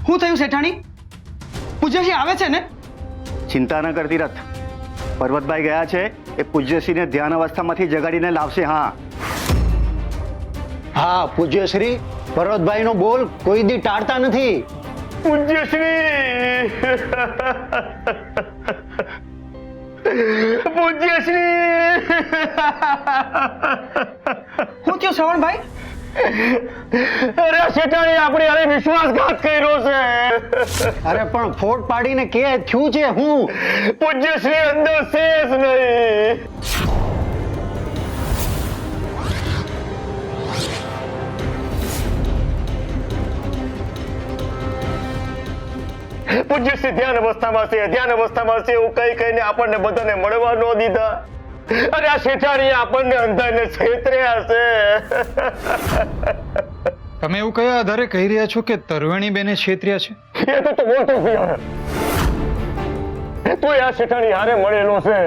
શું થયું શેઠાણી? પૂજ્યશ્રી આવે છે ને? ચિંતા ન કરતી રથ, પર્વતભાઈ ગયા છે એ પૂજ્યશ્રીને ધ્યાન અવસ્થામાંથી જગાડીને લાવશે. હા પૂજ્યશ્રી પર્વતભાઈ નો બોલ કોઈ દી ટાળતા નથી. પૂજ્યશ્રી પૂજ્યશ્રી શું થયું શ્રવણભાઈ? અરે શેઠાણી આપણે અરે વિશ્વાસઘાત કર્યો છે. અરે પણ ફોટ પાડીને કે થયું છે હું? પૂજ્યશ્રી અંદર શેષ નહીં. પૂજ્યશ્રી ધ્યાન અવસ્થામાં છે, ધ્યાન અવસ્થામાં છે એવું કઈ કઈને આપણને બધાને મળવા ન દીધા. અરે આ શેઠાણી આપણને અંધાને છેતર્યા છે. તમે એવું કયા આધારે કહી રહ્યા છો કે તરવણી બેને છેતર્યા છે? એ તો બોલતો જ નહીં હવે. તું આ શેઠાણી હારે મળેલો છે.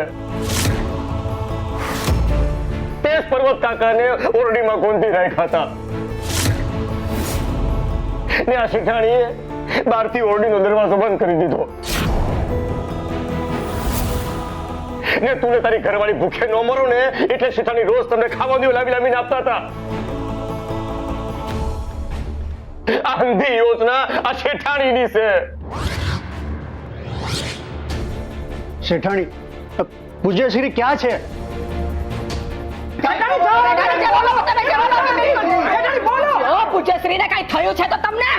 તે જ પર્વત કાકાને ઓરડીમાં ગોંધી રાખ્યા હતા ને આ શેઠાણીએ બહારથી ઓરડીનો દરવાજો બંધ કરી દીધો ને તું તારી ઘરવાળી ભૂખે ન મરો ને એટલે શેઠાણી રોજ તમને ખાવાનું લાવીને આપતા હતા. આ અંધી યોજના આ શેઠાણીની છે. શેઠાણી પૂજ્યશ્રી ક્યાં છે? પૂજ્યશ્રીને કઈ થયું છે તો તમને?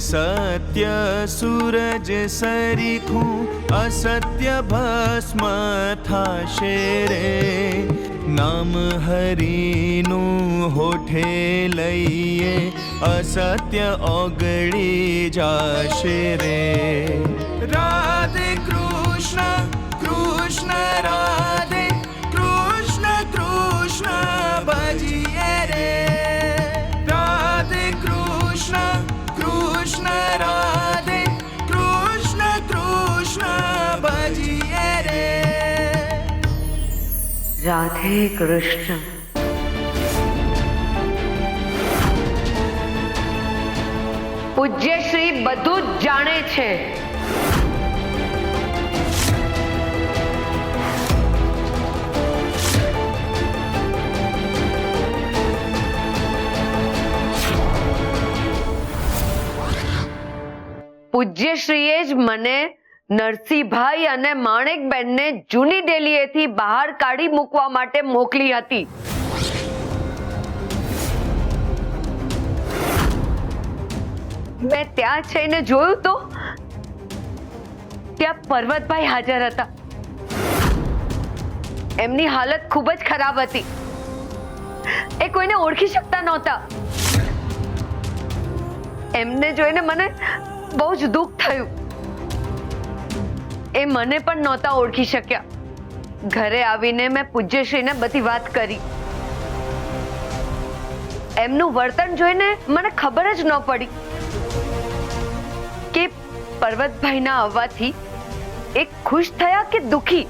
सत्य सूरज सरीखूं असत्य भस्म थाशे रे नाम हरिનું હોઠે લઈએ અસત્ય ઓગળી જાશે રે રાધે કૃષ્ણ કૃષ્ણ રાધે કૃષ્ણ કૃષ્ણ ભજીએ રે રાધે કૃષ્ણ કૃષ્ણ રાધે કૃષ્ણ કૃષ્ણ ભજીએ રે રાધે કૃષ્ણ. પૂજ્યશ્રી બધું જ જાણે છે. પૂજ્યશ્રીએ જ મને નરસિંહભાઈ અને માણેકબેનને જૂની ડેલીએથી બહાર કાઢી મૂકવા માટે મોકલી હતી. મેં ત્યાં જઈને જોયું તો ત્યાં પર્વતભાઈ હાજર હતા. એમની હાલત ખૂબ જ ખરાબ હતી. એ કોઈને ઓળખી શકતા નહોતા. એમને જોઈને મને બહુ જ દુઃખ થયું. એ મને પણ નહોતા ઓળખી શક્યા. ઘરે આવીને મેં પૂજ્યશ્રીને બધી વાત કરી. એમનું વર્તન જોઈને મને ખબર જ ન પડી કે પર્વતભાઈના આવવાથી એ ખુશ થયા કે દુખી.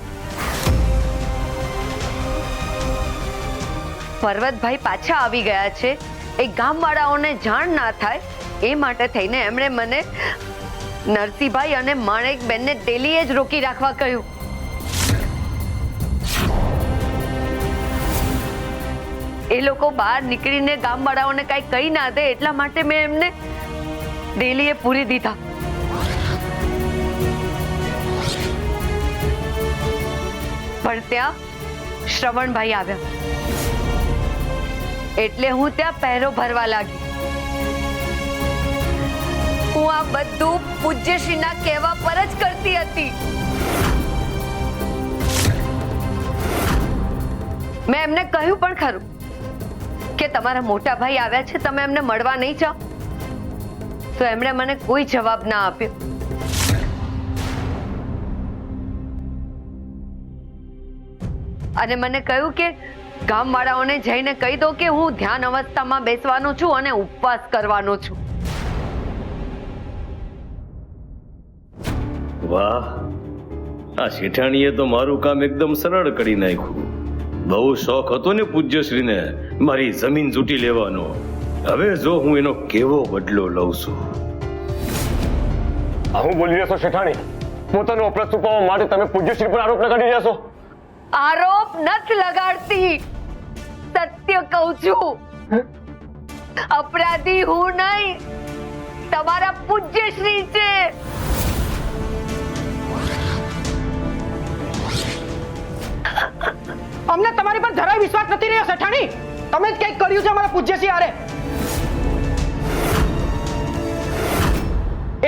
પર્વતભાઈ પાછા આવી ગયા છે એ ગામવાળાઓને જાણ ના થાય એ માટે થઈને એમણે મને નરસિંહભાઈ અને માણેકબેનને ડેલીએ જ રોકી રાખવા કહ્યું. એ લોકો બહાર નીકળીને ગામવાળાઓને કઈ કહી ના દે એટલા માટે મેં એમને ડેલીએ પૂરી દીધા. પણ ત્યાં શ્રવણભાઈ આવ્યા એટલે હું ત્યાં પહેરો ભરવા લાગી. હું આ બધું પૂજ્યશ્રીના કહેવા પર જ કરતી હતી. મેં એમને કહ્યું પણ ખરું કે તમારા મોટા ભાઈ આવ્યા છે, તમે એમને મળવા નહીં જાઓ. તો એમણે મને કોઈ જવાબ ના આપ્યો. અને મને કહ્યું કે ગામવાળાઓને જઈને કહી દો કે હું ધ્યાન અવસ્થામાં બેસવાનો છું અને ઉપવાસ કરવાનો છું. વાહ, આ શેઠાણીએ તો મારું કામ એકદમ સરળ કરી નાખ્યું. બહુ શોખ હતો ને પૂજ્યશ્રીને મારી જમીન ઝૂંટી લેવાનો. હવે જો હું એનો કેવો બદલો લઉં છું. આ હું બોલી રહ્યો છો શેઠાણી? પોતાનો અપરાધ છુપાવવા માટે તમે પૂજ્યશ્રી પર આરોપ લગાડી રહ્યા છો. આરોપ નથી લગાડતી, સત્ય કહું છું. અપરાધી હું નહીં, તમારા પૂજ્યશ્રી છે. અમને તમારી પર જરાય વિશ્વાસ નથી રહ્યો શેઠાણી. તમે જ કંઈક કર્યું છે અમારા પૂજ્યશ્રી હારે.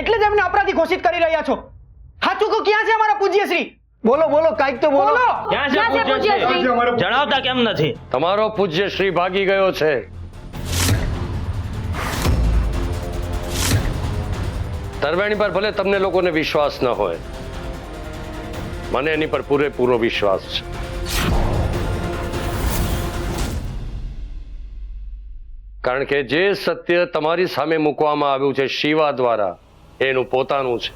એટલે જ એમને અપરાધી ઘોષિત કરી રહ્યા છો. સાચું કહો, ક્યાં છે અમારા પૂજ્યશ્રી? બોલો બોલો, કાંઈક તો બોલો. ક્યાં છે પૂજ્યશ્રી? જણાવતા કેમ નથી? તમારો પૂજ્યશ્રી ભાગી ગયો છે. તરવેણી પર ભલે તમને લોકોને વિશ્વાસ ન હોય, મને એની પર પૂરેપૂરો વિશ્વાસ છે. કારણ કે જે સત્ય તમારી સામે મૂકવામાં આવ્યું છે શિવા દ્વારા, એનું પોતાનું છે.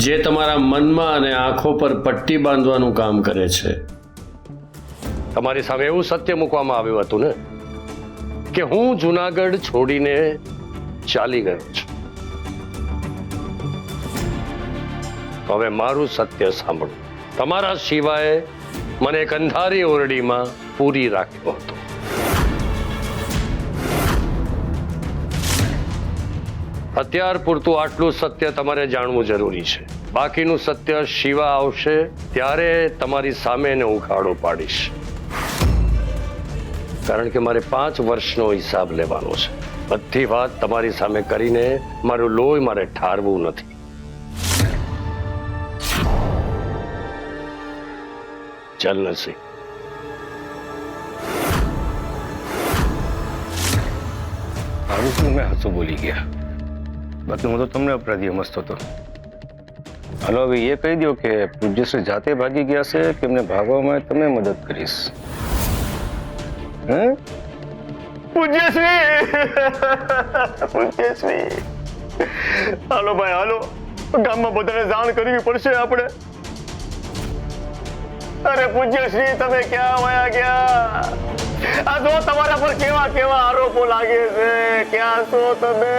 જે તમારા મનમાં અને આંખો પર પટ્ટી બાંધવાનું કામ કરે છે. તમારી સામે એવું સત્ય મૂકવામાં આવ્યું હતું ને કે હું જુનાગઢ છોડીને ચાલી ગયો છું. હવે મારું સત્ય સાંભળો. તમારા શિવાએ મને એક અંધારી ઓરડીમાં પૂરી રાખ્યો હતો. અત્યાર પૂરતું આટલું સત્ય તમારે જાણવું જરૂરી છે. બાકીનું સત્ય શિવા આવશે ત્યારે તમારી સામે એને હું ખાડો પાડીશ. કારણ કે મારે 5 વર્ષનો હિસાબ લેવાનો છે. બધી વાત તમારી સામે કરીને મારું લોહી મારે ઠારવું નથી. ચાલ નરસિંહ. આવું શું મેં હાથું બોલી ગયા? બાકી હું તો તમને અપરાધી સમજતો હતો. હાલો હવે એ કહી દો કે પૂજ્યશ્રી જાતે ભાગી ગયા છે કે એમને ભાગવામાં તમે મદદ કરીશ? પૂજ્યશ્રી, પૂજ્યશ્રી, હાલો ભાઈ હાલો, ગામમાં બધાને જાણ કરવી પડશે આપણે. અરે પૂજ્યશ્રી, તમે ક્યાં વયા ગયા? આ જો તમારા પર કેવા કેવા આરોપો લાગે છે. ક્યાં છો તમે?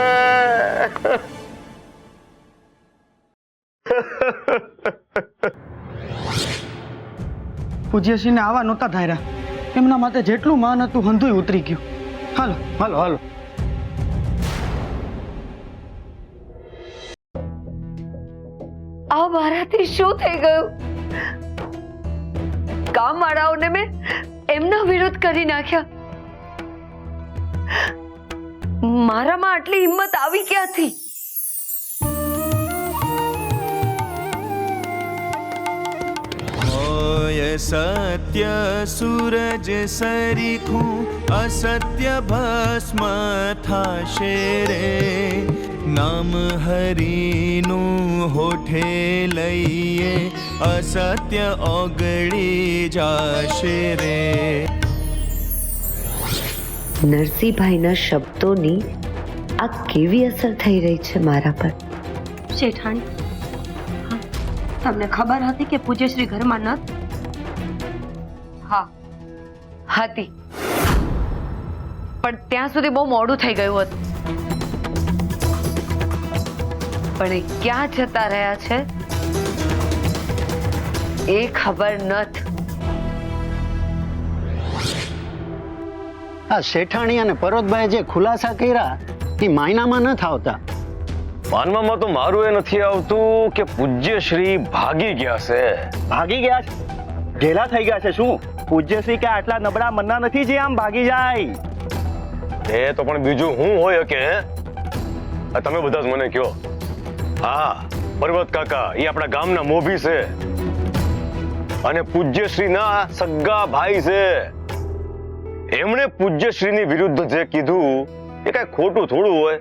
પૂજ્યશ્રીને આવા નહોતા ધાર્યા. એમના માટે જેટલું માન હતું હંધુય ઉતરી ગયું. હાલો હાલો હાલો. આ મારાથી શું થઈ ગયું? ગામવાળાઓને મેં એમના વિરોધ કરી નાખ્યા. મારામાં આટલી હિંમત આવી ક્યાંથી? હોય સત્ય સૂરજ સરીખું અસત્ય ભસ્મ થાશે રે. નામ હરિનું હોઠે લઈએ અસત્ય ઓગળી જાશે રે. નરસિંહભાઈના શબ્દોની આ કેવી અસર થઈ રહી છે મારા પર? શેઠાણી, તમને ખબર હતી કે પૂજ્યશ્રી ઘરમાં નથી? હા હતી, પણ ત્યાં સુધી બહુ મોડું થઈ ગયું હતું. પણ એ ક્યાં જતા રહ્યા છે એ ખબર નથી. આ શેઠાણી અને પર્વતભાઈ જે ખુલાસા કર્યા એ માયનામાં ન આવતા. માનવામાં તો મારું એ નથી આવતું કે પૂજ્યશ્રી ભાગી ગયા છે. ભાગી ગયા છે? ઢેલા થઈ ગયા છે શું? પૂજ્યશ્રી કે આટલા નબળા મનના નથી જે આમ ભાગી જાય. એ તો પણ બીજું હું હોય કે તમે બધા જ મને કહો. હા, પર્વત કાકા એ આપણા ગામના મોભી છે અને પૂજ્યશ્રીના સગા ભાઈ છે. એમણે પૂજ્યશ્રીની વિરુદ્ધ જે કીધું એ કઈ ખોટું થોડું હોય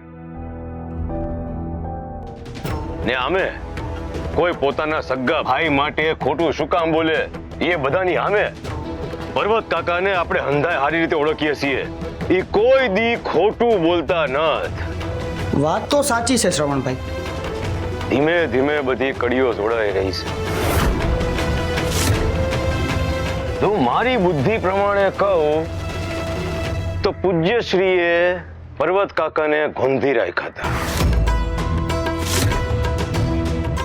ને. આમે કોઈ પોતાના સગા ભાઈ માટે ખોટું શું કામ બોલે એ બધાની સામે પર્વત કાકાને આપણે હંધાય સારી રીતે ઓળખીએ છીએ. એ કોઈ દી ખોટું બોલતા નથી. વાત તો સાચી છે શ્રવણભાઈ. ધીમે ધીમે બધી કડીઓ જોડાઈ રહી છે. જો મારી બુદ્ધિ પ્રમાણે કહું તો પૂજ્યશ્રીએ પર્વત કાકાને ગોંધી રાખ્યા હતા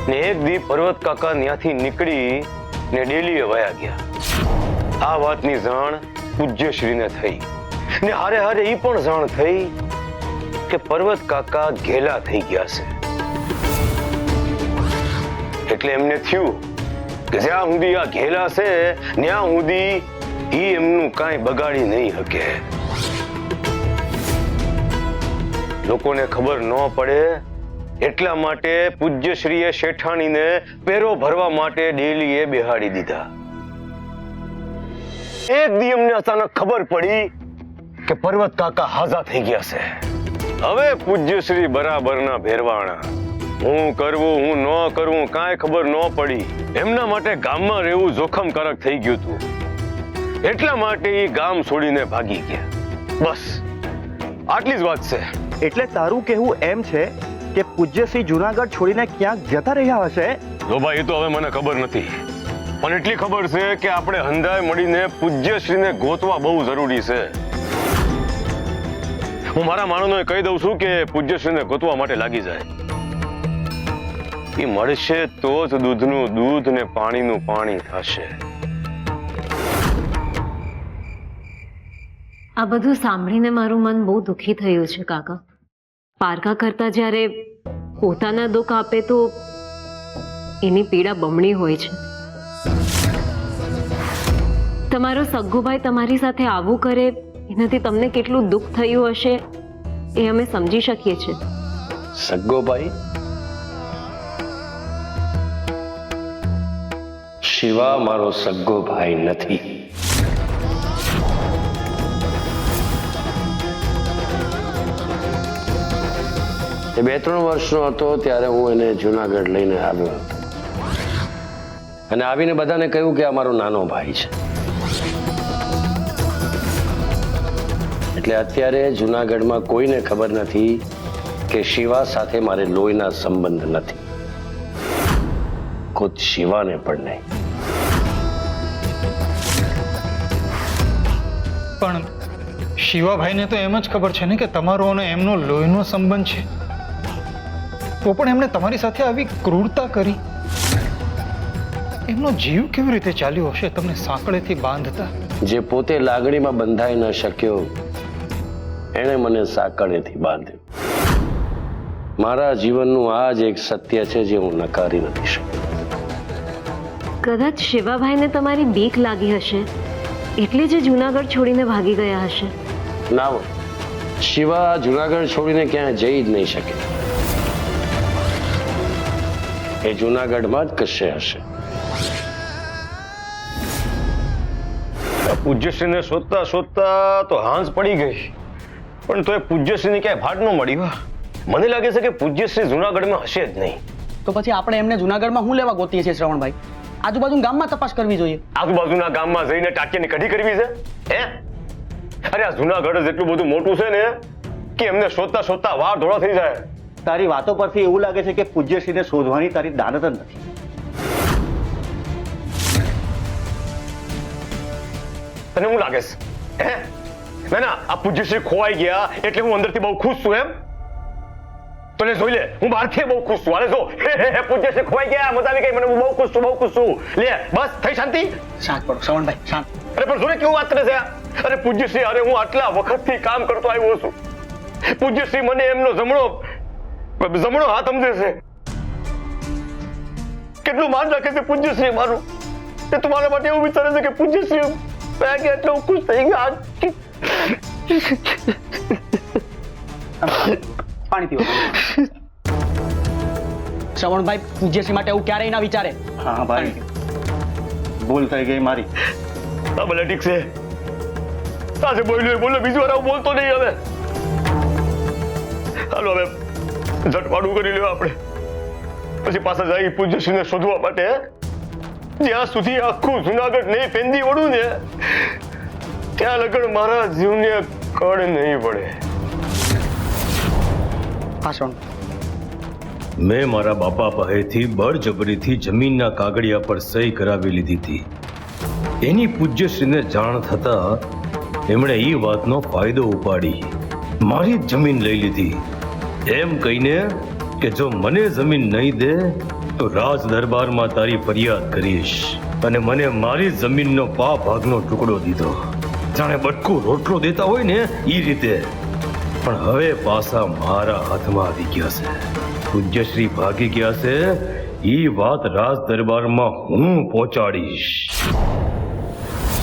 ને એક દી પર્વત કાકા ત્યાંથી નીકળી ને ડેલીએ વયા ગયા. આ વાતની જાણ પૂજ્યશ્રીને થઈ ને હારે હારે એ પણ જાણ થઈ કે પર્વત કાકા ઘેલા થઈ ગયા છે. એટલે એમને થયું કે જ્યાં સુધી આ ઘેલા છે ત્યાં સુધી ઈ એમનું કાંઈ બગાડી નહીં શકે. લોકોને ખબર ન પડે એટલા માટે પૂજ્યશ્રીએ શેઠાણીને પેરો ભરવા માટે ડેલીએ બેહાડી દીધા. એક દી એમને અચાનક ખબર પડી કે પર્વત કાકા હાજા થઈ ગયા છે. હવે પૂજ્યશ્રી બરાબરના ભેરવાણા. હું કરવું હું ન કરવું કાંઈ ખબર ન પડી. એમના માટે ગામમાં રહેવું જોખમકારક થઈ ગયું હતું. એટલા માટે એ ગામ છોડીને ભાગી ગયા. બસ આટલી જ વાત છે. એટલે તારું કહેવું એમ છે કે પૂજ્યશ્રી જુનાગઢ છોડીને ક્યાંક જતા રહ્યા હશે? જો ભાઈ એ તો હવે મને ખબર નથી, પણ એટલી ખબર છે કે આપણે હંધાય મળીને પૂજ્યશ્રીને ગોતવા બહુ જરૂરી છે. હું મારા માણસોને કહી દઉં છું કે પૂજ્યશ્રીને ગોતવા માટે લાગી જાય. એ મળશે તો જ દૂધનું દૂધ ને પાણીનું પાણી થશે. આ બધું સાંભળીને મારું મન બહુ દુઃખી થયું છે કાકા. પારકા કરતા જ્યારે પોતાના દુઃખ આપે તો એની પીડા બમણી હોય છે. તમારો સગ્ગુભાઈ તમારી સાથે આવું કરે એનાથી તમને કેટલું દુઃખ થયું હશે એ અમે સમજી શકીએ છીએ. સગ્ગોભાઈ? શિવા મારો સગ્ગો ભાઈ નથી. એ 2-3 વર્ષનો હતો ત્યારે હું એને જુનાગઢ લઈને આવ્યો અને આવીને બધાને કહ્યું કે આ મારો નાનો ભાઈ છે. એટલે અત્યારે જુનાગઢમાં કોઈને ખબર નથી કે શિવા સાથે મારે લોહીના સંબંધ નથી. ખુદ શિવાને પણ નહીં. પણ શિવાભાઈને તો એમ જ ખબર છે ને કે તમારો અને એમનો લોહીનો સંબંધ છે. તો પણ એમણે તમારી સાથે આવી ક્રૂરતા કરી. એમનો જીવ કેવી રીતે ચાલ્યો હશે તમને સાંકળેથી બાંધતા? જે પોતે લાગણીમાં બંધાઈ ન શક્યો એણે મને સાંકળેથી બાંધ્યો. મારા જીવનનું આ જ એક સત્ય છે જે હું નકારી નથી શકતો. કદાચ શિવાભાઈને તમારી બીક લાગી હશે એટલે જ જુનાગઢ છોડીને ભાગી ગયા હશે. ના, શિવા જુનાગઢ છોડીને ક્યાંય જઈ જ નહીં શકે. એ જુનાગઢમાં જ કશે હશે. પૂજ્યશ્રીને શોધતા શોધતા તો હાંસ પડી ગઈ, પણ તો એ પૂજ્યશ્રીને ક્યાંય ભાટ ન મળી. મને લાગે છે કે પૂજ્યશ્રી જુનાગઢમાં હશે જ નહીં. તો પછી આપણે એમને જુનાગઢમાં શું લેવા ગોતીએ છીએ શ્રવણભાઈ? આજુબાજુ ગામમાં તપાસ કરવી જોઈએ. આજુબાજુના ગામમાં જઈને ટાંકીની કઢી કરવી છે હે? અરે આ જુનાગઢ જ એટલું બધું મોટું છે ને કે એમને શોધતા શોધતા વાર ધોળા થઈ જાય. તારી વાતો પરથી એવું લાગે છે કે પૂજ્યશ્રીને શોધવાની તારી દાનત જ નથી. તને શું લાગે છે હે? ના ના, આ પૂજ્યશ્રી ખોવાઈ ગયા એટલે હું અંદરથી બહુ ખુશ છું એમ? તો લે જોઈ લે, હું બહારથી બહુ ખુશ છું. હાલે જો પૂજ્યશ્રી ખોવાઈ ગયા, મજા આવી ગઈ મને, હું બહુ ખુશ છું, બહુ ખુશ છું. લે બસ થઈ શાંતિ. શાંત પડો શ્રવણભાઈ, શાંત. અરે પણ જોને કેવું વાત કરે છે. અરે પૂજ્યશ્રી, અરે હું આટલા વખતથી કામ કરતો આવ્યો છું. પૂજ્યશ્રી મને એમનો જમણો હાથ સમજે છે. કેટલું માન રાખે છે પૂજ્યશ્રી મારું. એ તમારા માટે એવું વિચારે છે કે પૂજ્યશ્રી એટલે હું ખુશ થઈ ગયા. પાણી પીવો. શ્રવણભાઈ પૂજ્યશ્રી માટે એવું ક્યારેય ના વિચારે. હા ભાઈ, ભૂલ થઈ ગઈ મારી. હા ભલે ઠીક છે. આજે બોલો બીજી વાર આવું બોલતો નહીં હવે. હાલો હવે ઝટવાડું કરી લ્યો આપણે. પછી પાછા જાય પૂજ્યશ્રીને શોધવા માટે. જ્યાં સુધી આખું જુનાગઢ નહીં ફેંદી વળું ને ત્યાં લગન મારા જીવને કળ નહીં પડે. પાછળ મેં મારા બાપા પાસેથી બળજબરીથી જમીનના કાગળિયા પર સહી કરાવી લીધી હતી. એની પૂજ્યશ્રીને જાણ થતા એમણે એ વાતનો ફાયદો ઉપાડી મારી જ જમીન લઈ લીધી, એમ કહીને કે જો મને જમીન નહીં દે તો રાજ દરબારમાં તારી ફરિયાદ કરીશ. અને મને મારી જમીનનો પા ભાગનો ટુકડો દીધો, જાણે બટકું રોટલો દેતા હોય ને એ રીતે. પણ હવે પાછા મારા હાથમાં આવી ગયા છે. પૂજ્યશ્રી ભાગી ગયા છે એ વાત રાજ દરબારમાં હું પહોંચાડીશ.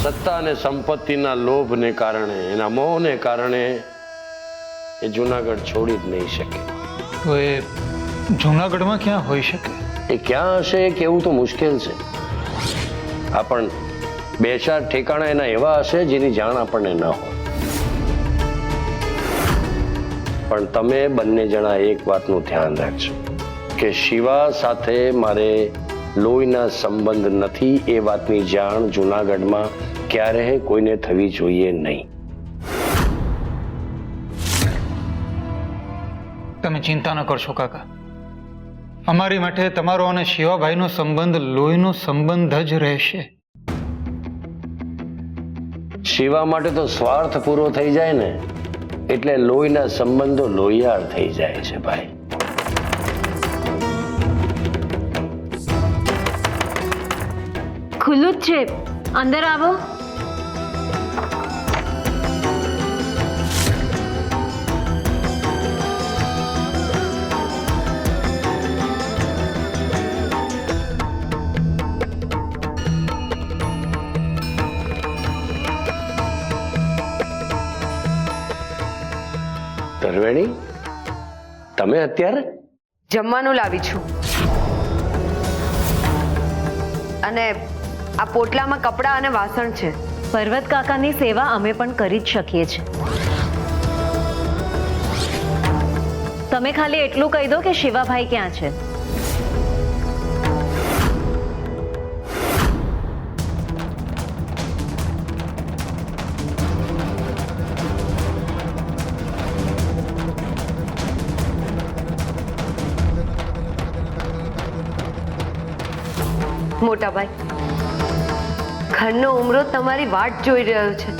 સત્તા અને સંપત્તિના લોભને કારણે, એના મોહને કારણે એ જુનાગઢ છોડી જ નહીં શકે. તો એ જૂનાગઢમાં ક્યાં હોઈ શકે? એ ક્યાં હશે એ કહેવું તો મુશ્કેલ છે. આ પણ બે ચાર ઠેકાણા એના એવા હશે જેની જાણ આપણને ન હોય. પણ તમે બંને જણા એક વાતનું ધ્યાન રાખજો કે શિવા સાથે મારે લોહીના સંબંધ નથી, એ વાતની જાણ જૂનાગઢમાં ક્યારેય કોઈને થવી જોઈએ નહીં. તમે ચિંતા ન કરશો કાકા. અમારી માટે તમારો અને શિવાભાઈનો સંબંધ લોહીનો સંબંધ જ રહેશે. શિવા માટે તો સ્વાર્થ પૂરો થઈ જાય ને એટલે લોહીના સંબંધો લોહિયાળ થઈ જાય છે ભાઈ. ખુલ્લું જ છે, અંદર આવો. ધર્વેણી, તમે અત્યારે જમવાનું લાવી છું. અને આ પોટલામાં કપડાં અને વાસણ છે. પર્વત કાકાની સેવા અમે પણ કરી જ શકીએ છીએ. તમે ખાલી એટલું કહી દો કે શિવાભાઈ ક્યાં છે. મોટા ભાઈ, ઘરનો ઉમરો તમારી વાટ જોઈ રહ્યો છે.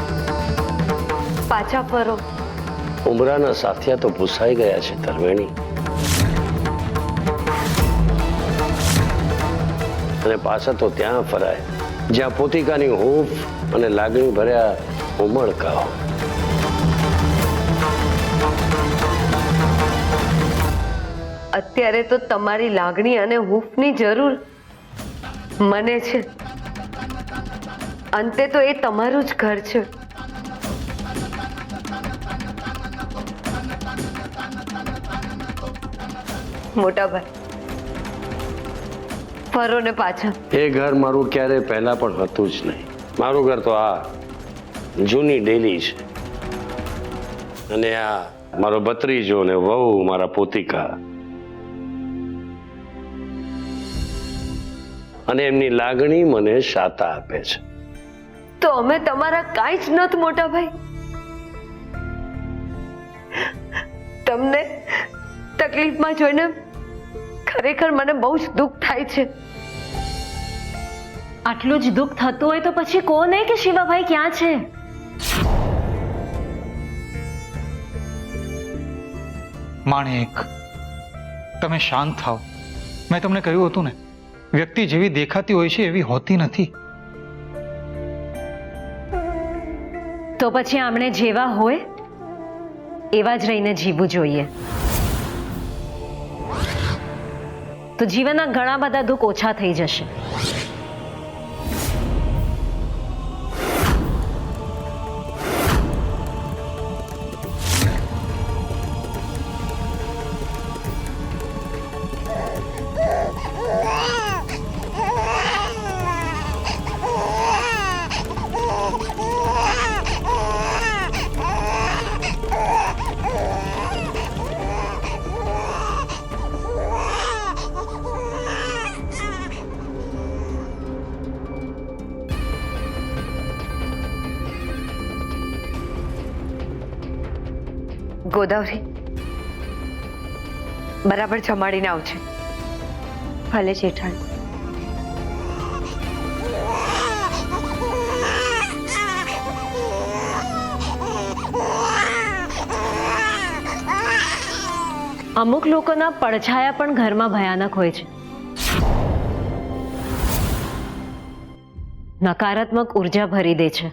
પાછા ફરો. ઉમરાના સાથિયા તો ભૂસાઈ ગયા છે ધર્વેણી. અને પાછા તો ત્યાં ફરાય જ્યાં પોતિકાની હૂંફ અને લાગણી ભર્યા ઉમળકાઓ. અત્યારે તો તમારી લાગણી અને હૂંફની જરૂર મને છે. અંતે તો એ તમારું જ ઘર છે. મોટા ભાઈ, ફરો ને પાછા. એ ઘર મારું ક્યારે પહેલા પણ હતું જ નહીં. મારું ઘર તો આ જૂની ડેલી છે. અને આ મારો ભત્રીજો ને વહુ મારા પોતિકા, અને એમની લાગણી મને શાતા આપે છે. તો અમે તમારા કાંઈ જ નથી મોટા ભાઈ. તમને તકલીફમાં જોઈને ખરેખર મને બહુ જ દુઃખ થાય છે. આટલું જ દુઃખ થતું હોય તો પછી કહો નહીં કે શિવાભાઈ ક્યાં છે. માણેક, તમે શાંત થાઓ. મેં તમને કહ્યું હતું ને, વ્યક્તિ જેવી દેખાતી હોય છે એવી હોતી નથી. તો પછી આમણે જેવા હોય એવા જ રહીને જીવવું જોઈએ. તો જીવનના ઘણા બધા દુઃખ ઓછા થઈ જશે. ગોદાવરી, બરાબર જમાડીને આવજે. ભલે જેઠાણી. અમુક લોકોના પડછાયા પણ ઘરમાં ભયાનક હોય છે. નકારાત્મક ઉર્જા ભરી દે છે.